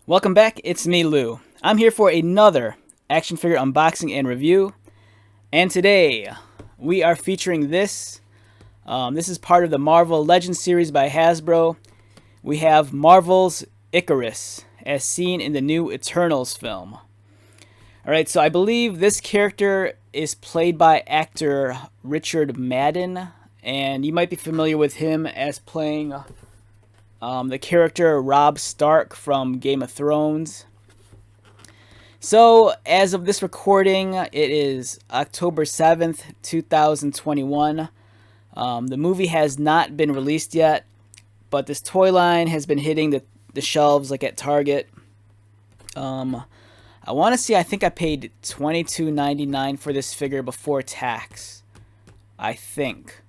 Welcome back, it's me, Lou. I'm here for another action figure unboxing and review. And today, we are featuring this. This is part of the Marvel Legends series by Hasbro. We have Marvel's Ikaris, as seen in the new Eternals film. Alright, so I believe this character is played by actor Richard Madden. And you might be familiar with him as playing the character Robb Stark from Game of Thrones. So, as of this recording, it is October 7th, 2021. The movie has not been released yet, but this toy line has been hitting the shelves like at Target. I want to see, I think I paid $22.99 for this figure before tax. I think.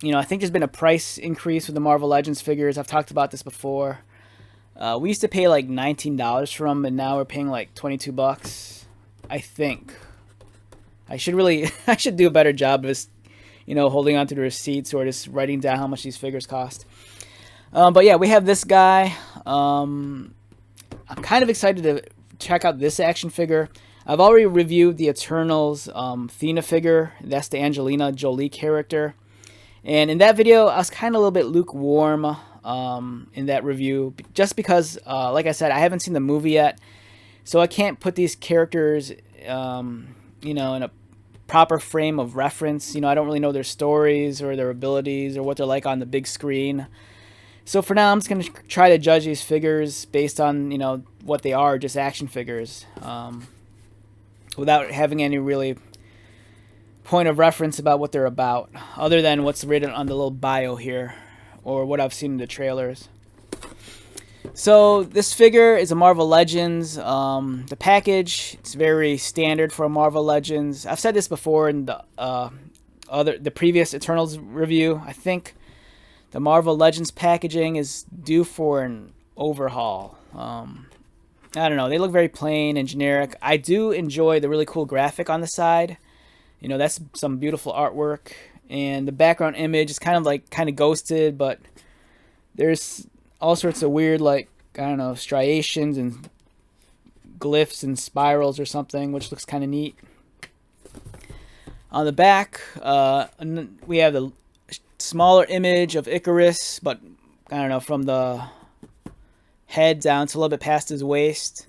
I think there's been a price increase with the Marvel Legends figures. I've talked about this before. We used to pay like $19 for them, and now we're paying like $22. I think. I should do a better job of just, holding on to the receipts or just writing down how much these figures cost. But yeah, we have this guy. I'm kind of excited to check out this action figure. I've already reviewed the Eternals Athena figure. That's the Angelina Jolie character. And in that video, I was kind of a little bit lukewarm in that review. Just because, like I said, I haven't seen the movie yet. So I can't put these characters, in a proper frame of reference. I don't really know their stories or their abilities or what they're like on the big screen. So for now, I'm just going to try to judge these figures based on, what they are, just action figures. Without having any really point of reference about what they're about, other than what's written on the little bio here, or what I've seen in the trailers. So this figure is a Marvel Legends. The package, it's very standard for a Marvel Legends. I've said this before in the previous Eternals review. I think the Marvel Legends packaging is due for an overhaul. I don't know, they look very plain and generic. I do enjoy the really cool graphic on the side. That's some beautiful artwork. And the background image is kind of ghosted, but there's all sorts of weird, striations and glyphs and spirals or something, which looks kind of neat. On the back, we have the smaller image of Ikaris, but I don't know, from the head down to a little bit past his waist.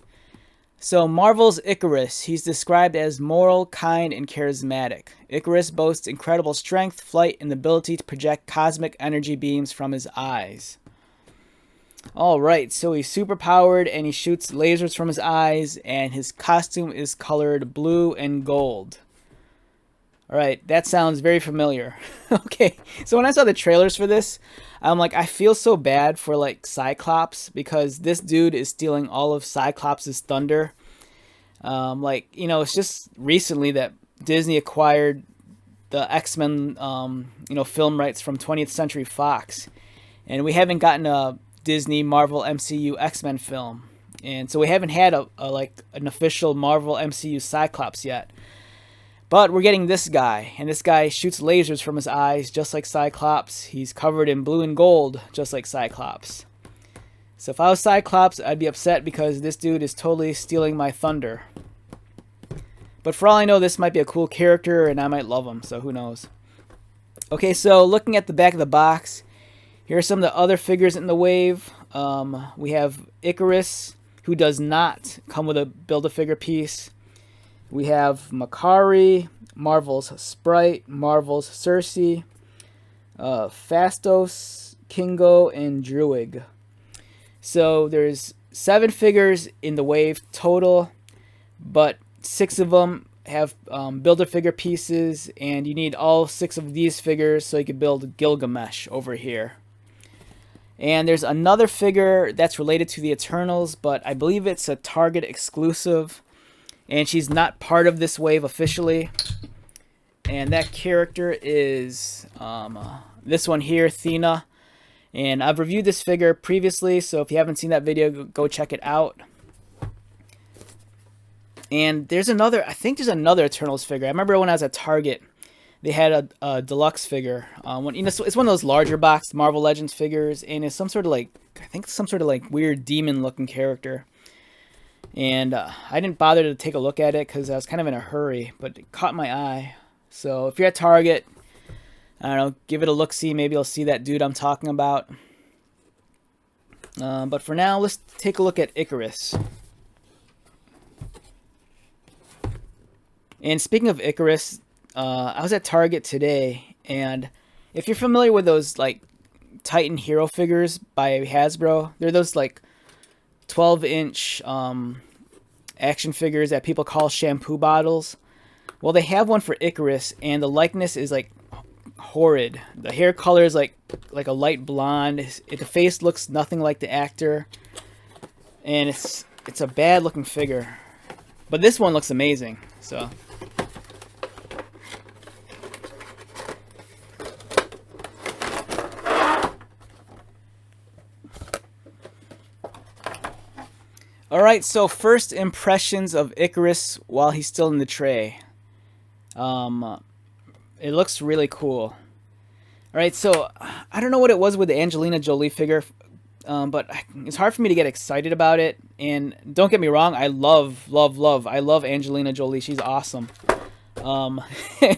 So Marvel's Ikaris, he's described as moral, kind, and charismatic. Ikaris boasts incredible strength, flight, and the ability to project cosmic energy beams from his eyes. Alright, so he's super powered and he shoots lasers from his eyes, and his costume is colored blue and gold. Alright, that sounds very familiar. Okay, so when I saw the trailers for this, I'm like, I feel so bad for Cyclops, because this dude is stealing all of Cyclops' thunder. It's just recently that Disney acquired the X-Men, film rights from 20th Century Fox. And we haven't gotten a Disney Marvel MCU X-Men film. And so we haven't had an official Marvel MCU Cyclops yet. But we're getting this guy, and this guy shoots lasers from his eyes just like Cyclops. He's covered in blue and gold just like Cyclops. So if I was Cyclops, I'd be upset because this dude is totally stealing my thunder. But for all I know, this might be a cool character, and I might love him, so who knows. Okay, so looking at the back of the box, here are some of the other figures in the wave. We have Ikaris, who does not come with a Build-A-Figure piece. We have Makari, Marvel's Sprite, Marvel's Cersei, Fastos, Kingo, and Druig. So there's 7 figures in the wave total, but 6 of them have Build-A-Figure pieces, and you need all 6 of these figures so you can build Gilgamesh over here. And there's another figure that's related to the Eternals, but I believe it's a Target exclusive. And she's not part of this wave officially. And that character is this one here, Athena. And I've reviewed this figure previously, so if you haven't seen that video, go check it out. And I think there's another Eternals figure. I remember when I was at Target, they had a deluxe figure. It's one of those larger box Marvel Legends figures, and it's some sort of like, I think some sort of like weird demon looking character. And I didn't bother to take a look at it because I was kind of in a hurry, but it caught my eye. So if you're at Target, I don't know, give it a look, see, maybe you'll see that dude I'm talking about. But for now, let's take a look at Ikaris. And speaking of Ikaris, I was at Target today, and if you're familiar with those like Titan Hero figures by Hasbro, they're those like 12-inch action figures that people call shampoo bottles. Well, they have one for Ikaris, and the likeness is like horrid. The hair color is like a light blonde. The face looks nothing like the actor, and it's a bad looking figure. But this one looks amazing. So. Alright, so first impressions of Ikaris while he's still in the tray. It looks really cool. Alright, so I don't know what it was with the Angelina Jolie figure, but it's hard for me to get excited about it. And don't get me wrong, I love Angelina Jolie. She's awesome.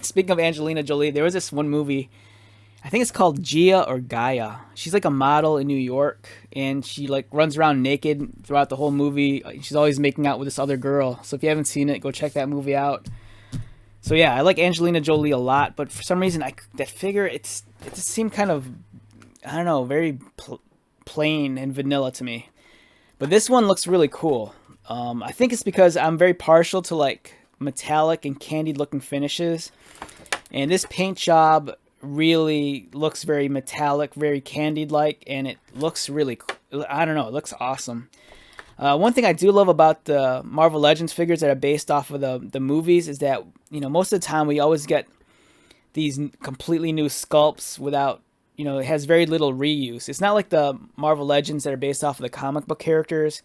Speaking of Angelina Jolie, there was this one movie, I think it's called Gia or Gaia. She's like a model in New York, and she like runs around naked throughout the whole movie. She's always making out with this other girl. So if you haven't seen it, go check that movie out. So yeah, I like Angelina Jolie a lot, but for some reason, that figure, it just seemed kind of, I don't know, very plain and vanilla to me. But this one looks really cool. I think it's because I'm very partial to like metallic and candied looking finishes, and this paint job really looks very metallic, very candied like, and it looks really, I don't know, it looks awesome. One thing I do love about the Marvel Legends figures that are based off of the movies is that, you know, most of the time we always get these completely new sculpts without, you know, it has very little reuse. It's not like the Marvel Legends that are based off of the comic book characters,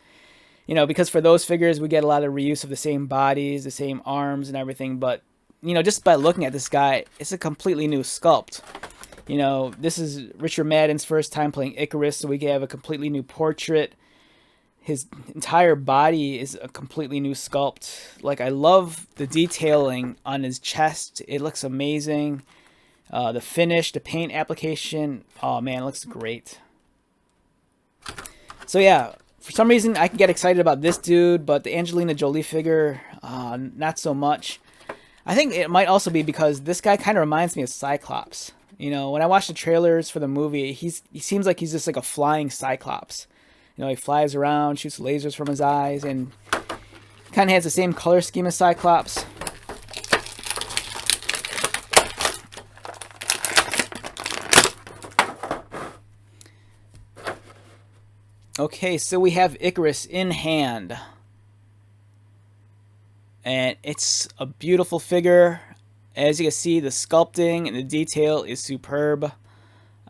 you know, because for those figures we get a lot of reuse of the same bodies, the same arms and everything, but you know, just by looking at this guy, it's a completely new sculpt. You know, this is Richard Madden's first time playing Ikaris, so we have a completely new portrait. His entire body is a completely new sculpt. Like, I love the detailing on his chest. It looks amazing. The finish, the paint application, oh man, it looks great. So yeah, for some reason I can get excited about this dude, but the Angelina Jolie figure, not so much. I think it might also be because this guy kind of reminds me of Cyclops. You know, when I watch the trailers for the movie, he seems like he's just like a flying Cyclops. You know, he flies around, shoots lasers from his eyes, and kind of has the same color scheme as Cyclops. Okay, so we have Ikaris in hand. And it's a beautiful figure. As you can see, the sculpting and the detail is superb.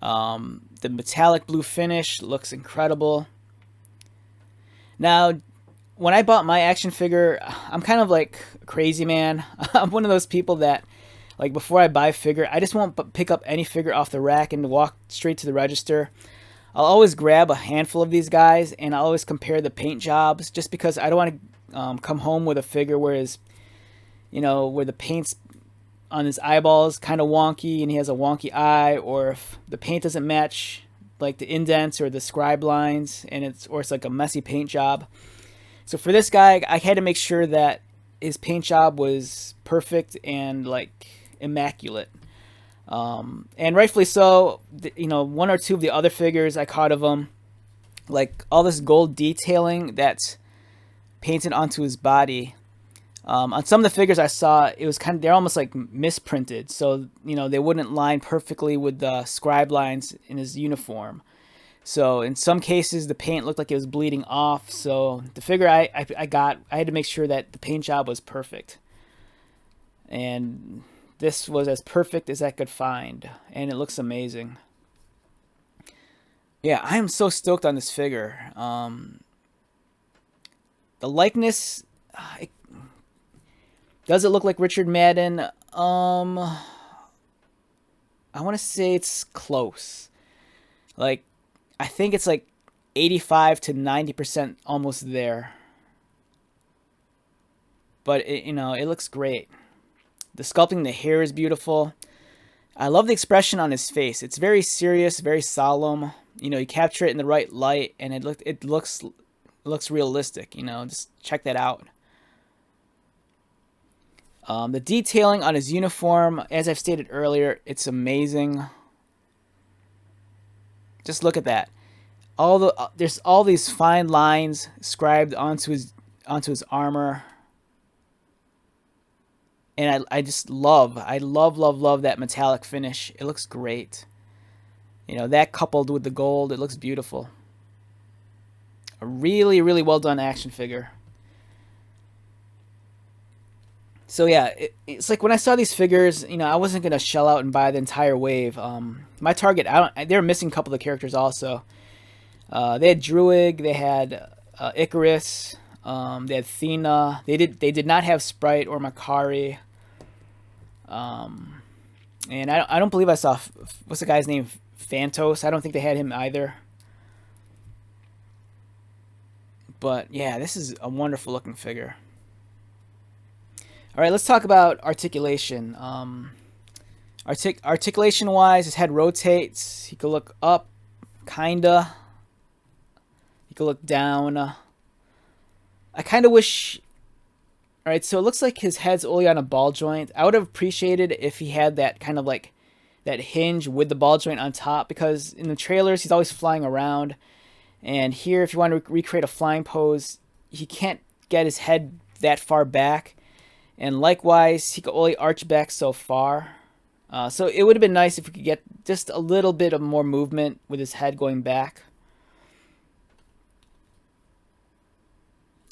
The metallic blue finish looks incredible. Now, when I bought my action figure, I'm kind of like a crazy man. I'm one of those people that, like, before I buy a figure, I just won't pick up any figure off the rack and walk straight to the register. I'll always grab a handful of these guys, and I'll always compare the paint jobs, just because I don't want to come home with a figure where the paint's on his eyeballs kind of wonky and he has a wonky eye, or if the paint doesn't match like the indents or the scribe lines, and it's like a messy paint job. So for this guy, I had to make sure that his paint job was perfect and like immaculate. And rightfully so. You know, one or two of the other figures I caught of him, like all this gold detailing that's painted onto his body. On some of the figures I saw, it was they're almost like misprinted, so you know they wouldn't line perfectly with the scribe lines in his uniform. So in some cases the paint looked like it was bleeding off. So the figure I had to make sure that the paint job was perfect, and this was as perfect as I could find, and it looks amazing. Yeah, I am so stoked on this figure. The likeness, does it look like Richard Madden? I want to say it's close. Like, I think it's like 85 to 90% almost there. But it looks great. The sculpting, the hair is beautiful. I love the expression on his face. It's very serious, very solemn. You capture it in the right light, and it looks realistic. Just check that out. The detailing on his uniform, as I've stated earlier, it's amazing. Just look at that. There's all these fine lines scribed onto his armor. And I just love that metallic finish. It looks great. That coupled with the gold, it looks beautiful. A really, really well done action figure. So yeah, it's like when I saw these figures, I wasn't gonna shell out and buy the entire wave. My target, they were missing a couple of characters also. They had Druig, they had Ikaris, they had Thena. They did not have Sprite or Makari. And I don't believe I saw, what's the guy's name? Phantos. I don't think they had him either. But yeah, this is a wonderful looking figure. All right, let's talk about articulation. Articulation wise, his head rotates. He could look up, kinda. He could look down. I kind of wish. All right, so it looks like his head's only on a ball joint. I would have appreciated if he had that kind of like that hinge with the ball joint on top, because in the trailers he's always flying around, and here if you want to recreate a flying pose, he can't get his head that far back, and likewise he could only arch back so far. So it would have been nice if we could get just a little bit of more movement with his head going back.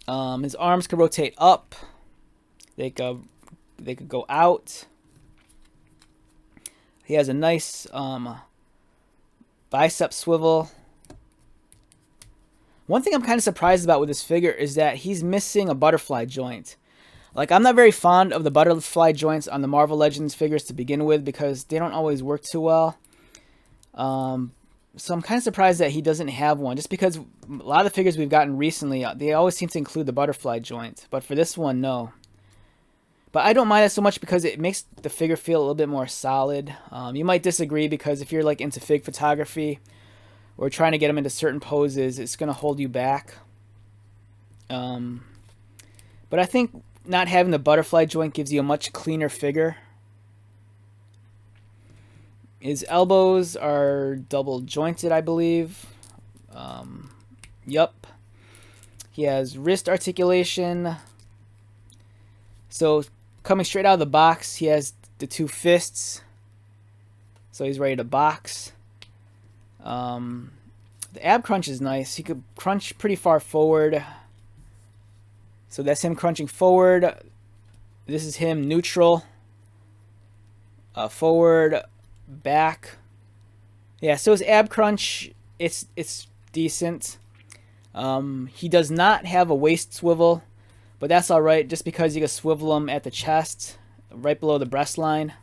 His arms could rotate up. They could go out. He has a nice bicep swivel. One thing I'm kind of surprised about with this figure is that he's missing a butterfly joint. Like, I'm not very fond of the butterfly joints on the Marvel Legends figures to begin with, because they don't always work too well. So I'm kind of surprised that he doesn't have one, just because a lot of the figures we've gotten recently, they always seem to include the butterfly joint. But for this one, no. But I don't mind it so much because it makes the figure feel a little bit more solid. You might disagree, because if you're like into fig photography or trying to get them into certain poses, it's going to hold you back. But I think not having the butterfly joint gives you a much cleaner figure. His elbows are double jointed, I believe. Yup. He has wrist articulation. So coming straight out of the box, he has the two fists. So he's ready to box. The ab crunch is nice. He could crunch pretty far forward. So that's him crunching forward. This is him neutral. Forward, back. Yeah, so his ab crunch, it's decent. He does not have a waist swivel, but that's alright, just because you can swivel him at the chest, right below the breast line.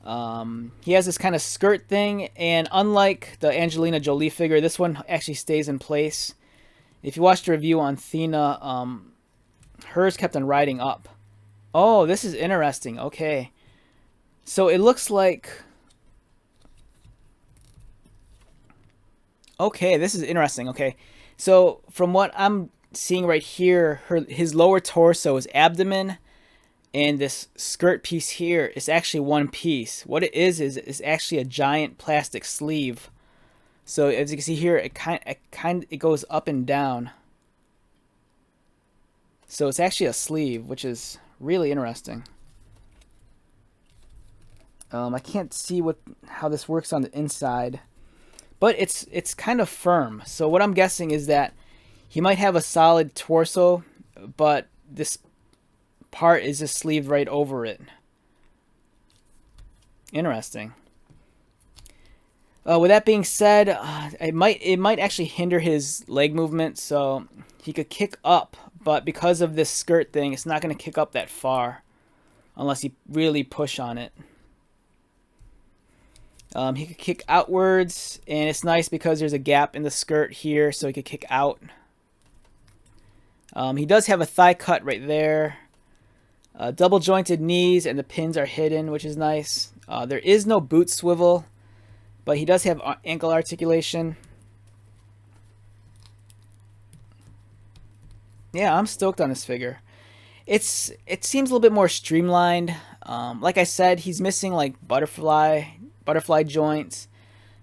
He has this kind of skirt thing, and unlike the Angelina Jolie figure, this one actually stays in place. If you watched the review on Thena, hers kept on riding up. Oh, this is interesting. Okay. So it looks like... Okay, this is interesting. Okay. So from what I'm seeing right here, his lower torso, his abdomen, and this skirt piece here is actually one piece. What it is actually a giant plastic sleeve. So as you can see here, it goes up and down. So it's actually a sleeve, which is really interesting. I can't see how this works on the inside, but it's kind of firm. So what I'm guessing is that he might have a solid torso, but this part is just sleeved right over it. Interesting. With that being said, it might actually hinder his leg movement. So he could kick up, but because of this skirt thing, it's not going to kick up that far. unless you really push on it. He could kick outwards, and it's nice because there's a gap in the skirt here, so he could kick out. He does have a thigh cut right there. Double jointed knees, and the pins are hidden, which is nice. There is no boot swivel, but he does have ankle articulation. Yeah, I'm stoked on this figure. It seems a little bit more streamlined. Like I said, he's missing like butterfly joints.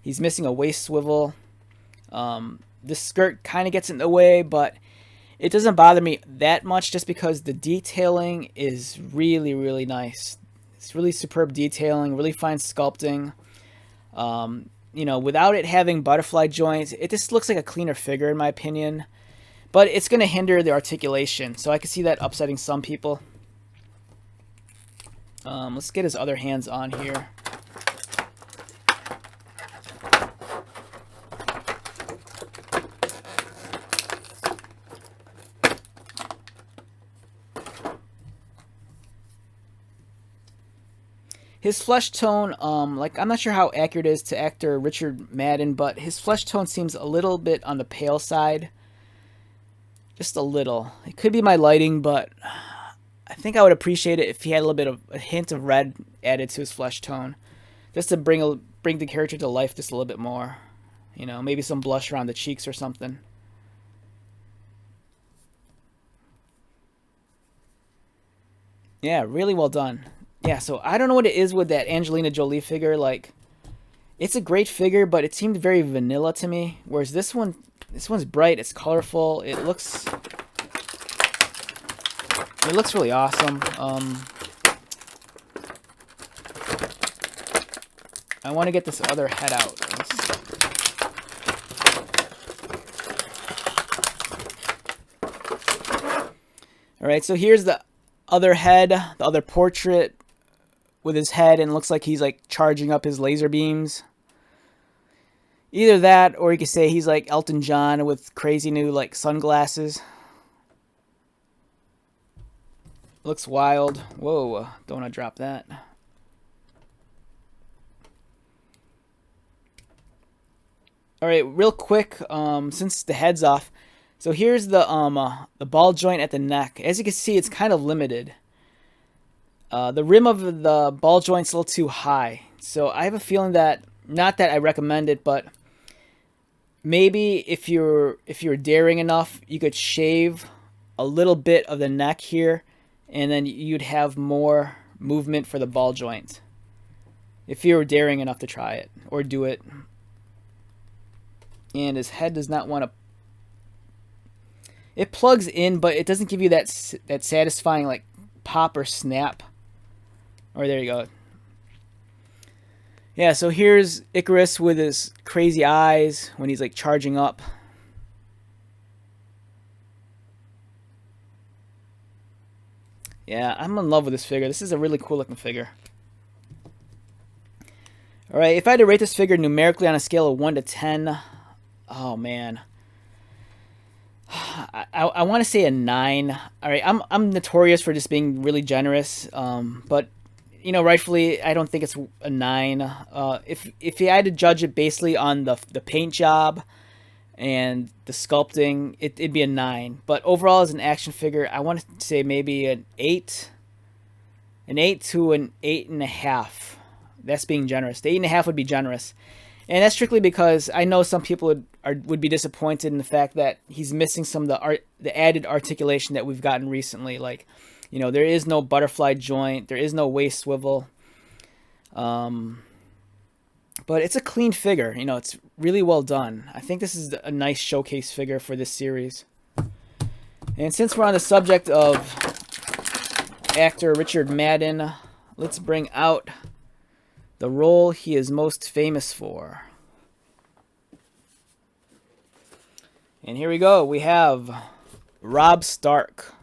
He's missing a waist swivel. The skirt kind of gets in the way, but it doesn't bother me that much just because the detailing is really, really nice. It's really superb detailing, really fine sculpting. You know, without it having butterfly joints, it just looks like a cleaner figure in my opinion. But it's going to hinder the articulation, so I can see that upsetting some people. Let's get his other hands on here. His flesh tone, like I'm not sure how accurate it is to actor Richard Madden, but his flesh tone seems a little bit on the pale side. Just a little. It could be my lighting, but I think I would appreciate it if he had a little bit of a hint of red added to his flesh tone, just to bring the character to life just a little bit more. You know, maybe some blush around the cheeks or something. Yeah, really well done. Yeah, so I don't know what it is with that Angelina Jolie figure. Like, it's a great figure, but it seemed very vanilla to me. Whereas this one's bright. It's colorful. It looks really awesome. I want to get this other head out. All right, so here's the other head, the other portrait with his head, and it looks like he's like charging up his laser beams. Either that, or you could say he's like Elton John with crazy new like sunglasses. Looks wild. Whoa, don't want to drop that. All right, real quick, since the head's off, so here's the ball joint at the neck. As you can see, it's kind of limited. The rim of the ball joint's a little too high, so I have a feeling that, not that I recommend it, but maybe if you're daring enough, you could shave a little bit of the neck here, and then you'd have more movement for the ball joint. If you're daring enough to try it or do it. And his head does not want to. It plugs in, but it doesn't give you that satisfying like pop or snap. Or there you go. Yeah, so here's Ikaris with his crazy eyes when he's like charging up. Yeah, I'm in love with this figure. This is a really cool looking figure. Alright, if I had to rate this figure numerically on a scale of 1 to 10, oh man. I want to say a 9. Alright, I'm notorious for just being really generous. But you know, rightfully, I don't think it's a 9. If you had to judge it basically on the paint job and the sculpting, it'd be a 9. But overall, as an action figure, I want to say maybe an 8. An 8 to an 8.5. That's being generous. The 8.5 would be generous. And that's strictly because I know some people would be disappointed in the fact that he's missing some of the added articulation that we've gotten recently. Like, you know, there is no butterfly joint. There is no waist swivel. But it's a clean figure. You know, it's really well done. I think this is a nice showcase figure for this series. And since we're on the subject of actor Richard Madden, let's bring out the role he is most famous for. And here we go. We have Robb Stark.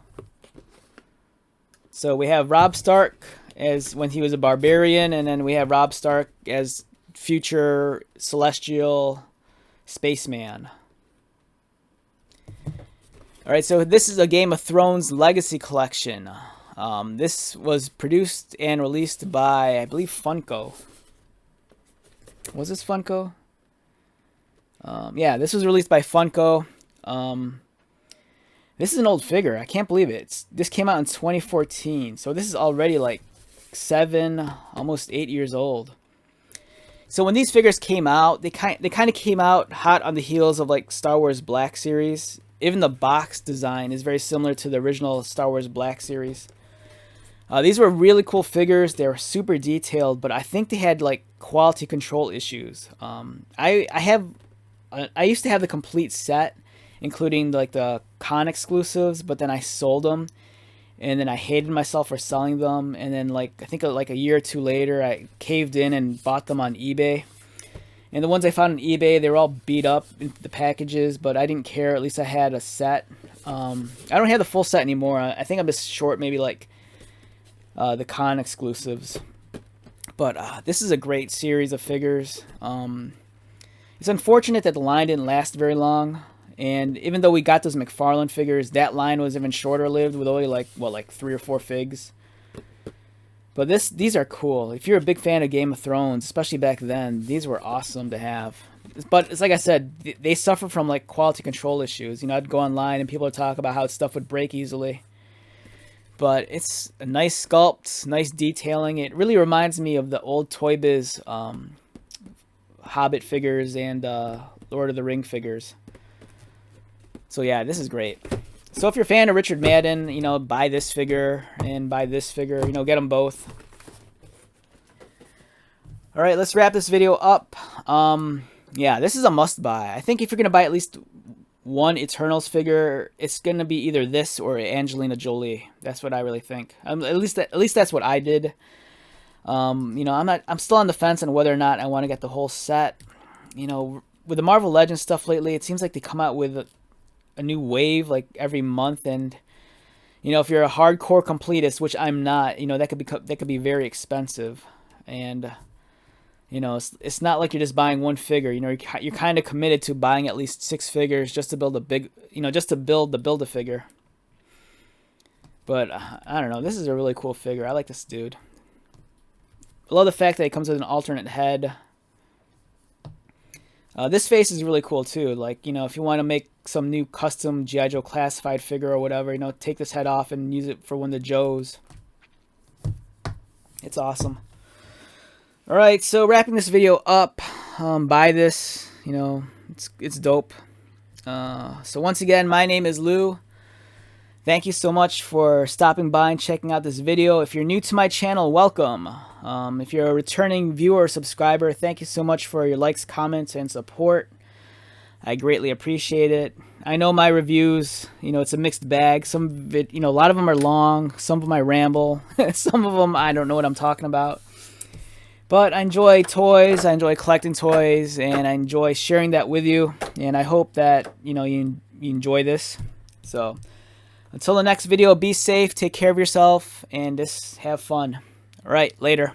So we have Robb Stark as when he was a barbarian, and then we have Robb Stark as future celestial spaceman. Alright, so this is a Game of Thrones Legacy Collection. This was produced and released by, I believe, Funko. Was this Funko? Yeah, this was released by Funko. This is an old figure. I can't believe it. This came out in 2014, so this is already like 7, almost 8 years old. So when these figures came out, they kind of came out hot on the heels of like Star Wars Black Series. Even the box design is very similar to the original Star Wars Black Series. These were really cool figures. They were super detailed, but I think they had like quality control issues. I used to have the complete set, including like the con exclusives, but then I sold them, and then I hated myself for selling them. And then I think like a year or two later, I caved in and bought them on eBay. And the ones I found on eBay, they were all beat up in the packages, but I didn't care. At least I had a set. I don't have the full set anymore. I think I'm just short maybe like the con exclusives. But this is a great series of figures. It's unfortunate that the line didn't last very long. And even though we got those McFarlane figures, that line was even shorter lived with only like 3 or 4 figs. But these are cool. If you're a big fan of Game of Thrones, especially back then, these were awesome to have. But it's like I said, they suffer from like quality control issues. You know, I'd go online and people would talk about how stuff would break easily. But it's a nice sculpt, nice detailing. It really reminds me of the old Toy Biz Hobbit figures and Lord of the Ring figures. So yeah, this is great. So if you're a fan of Richard Madden, you know, buy this figure and buy this figure. You know, get them both. All right, let's wrap this video up. Yeah, this is a must-buy. I think if you're going to buy at least one Eternals figure, it's going to be either this or Angelina Jolie. That's what I really think. At least that's what I did. You know, I'm still on the fence on whether or not I want to get the whole set. You know, with the Marvel Legends stuff lately, it seems like they come out with a new wave like every month, and you know, if you're a hardcore completist, which I'm not, you know, that could be very expensive. And you know, it's not like you're just buying one figure. You know, you're kind of committed to buying at least 6 figures just to build just to build a figure. But I don't know, this is a really cool figure. I like this dude. I love the fact that it comes with an alternate head. This face is really cool too. Like, you know, if you want to make some new custom G.I. Joe classified figure or whatever, you know, take this head off and use it for one of the Joes. It's awesome. All right, so wrapping this video up, buy this. You know, it's dope. So once again, my name is Lou. Thank you so much for stopping by and checking out this video. If you're new to my channel, welcome. If you're a returning viewer or subscriber, thank you so much for your likes, comments, and support. I greatly appreciate it. I know my reviews, you know, it's a mixed bag. Some of it, you know, a lot of them are long. Some of them I ramble. Some of them I don't know what I'm talking about. But I enjoy toys. I enjoy collecting toys, and I enjoy sharing that with you. And I hope that, you know, you enjoy this. So until the next video, be safe, take care of yourself, and just have fun. All right, later.